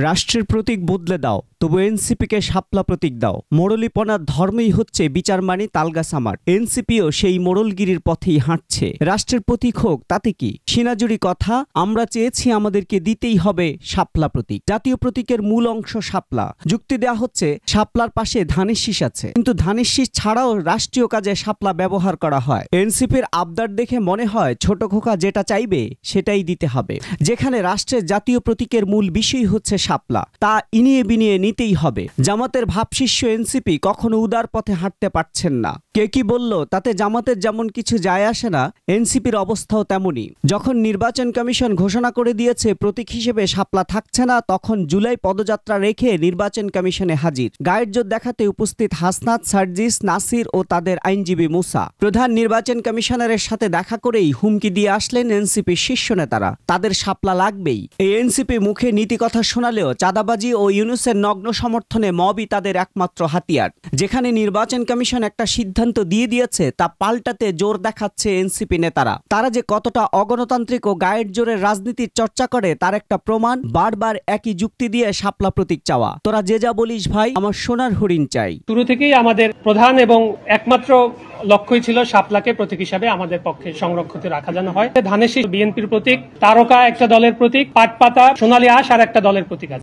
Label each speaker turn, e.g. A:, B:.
A: রাষ্ট্রের প্রতীক বদলে দাও, তবু এনসিপিকে শাপলা প্রতীক দাও। মোড়লিপনার ধর্মই হচ্ছে বিচার মানি তালগাছ আমার। এনসিপিও সেই মোড়লগিরির পথেই হাঁটছে। রাষ্ট্রের প্রতীক হোক তাতে কি? সিনাজুরি কথা, আমরা চেয়েছি আমাদেরকে দিতেই হবে শাপলা প্রতীক। জাতীয় প্রতীকের মূল অংশ শাপলা। যুক্তি দেয়া হচ্ছে শাপলার পাশে ধানের শীষ আছে, কিন্তু ধানের শীষ ছাড়াও রাষ্ট্রীয় কাজে শাপলা ব্যবহার করা হয়। এনসিপির আবদার দেখে মনে হয় ছোট খোকা যেটা চাইবে সেটাই দিতে হবে। যেখানে রাষ্ট্রের জাতীয় প্রতীকের মূল বিষয় হচ্ছে শাপলা, তা ইনিয়ে বিনিয়ে নিতেই হবে। জামাতের ভাবশিষ্য এনসিপি কখনো উদার পথে হাঁটতে পারছেন না। কে কি বলল তাতে জামাতের যেমন কিছু যায় আসে না, এনসিপির অবস্থাও তেমনই। যখন নির্বাচন কমিশন ঘোষণা করে দিয়েছে প্রতীক হিসেবে শাপলা থাকছে না, তখন জুলাই পদযাত্রা রেখে নির্বাচন কমিশনে হাজির। গায়ের জোর দেখাতে উপস্থিত হাসনাত, সার্জিস, নাসির ও তাদের আইনজীবী মুসা। প্রধান নির্বাচন কমিশনারের সাথে দেখা করেই হুমকি দিয়ে আসলেন এনসিপির শীর্ষ নেতারা, তাদের শাপলা লাগবেই। এই এনসিপি মুখে নীতি কথা শোনালেও চাঁদাবাজি ও ইউনূসের নগ্ন সমর্থনে মবই তাদের একমাত্র হাতিয়ার। যেখানে নির্বাচন কমিশন একটা সিদ্ধান্ত দিয়ে দিয়েছে, তা পাল্টাতে জোর দেখাচ্ছে এনসিপি নেতারা। তারা যে কতটা অগণতান্ত্রিক ও গায়ের জোরের রাজনীতির চর্চা করে তার একটা প্রমাণ, বারবার একই যুক্তি দিয়ে শাপলা প্রতীক চাওয়া। তোরা যে যা বলিস ভাই, আমার সোনার হরিণ চাই।
B: শুরু থেকেই আমাদের প্রধান এবং একমাত্র লক্ষ্যই ছিল শাপলাকে প্রতীক হিসাবে আমাদের পক্ষে সংরক্ষিত রাখা যেন হয়। ধানের শীষ বিএনপির প্রতীক, তারকা একটা দলের প্রতীক, পাটপাতা, সোনালী আঁশ আর একটা দলের প্রতীক আছে।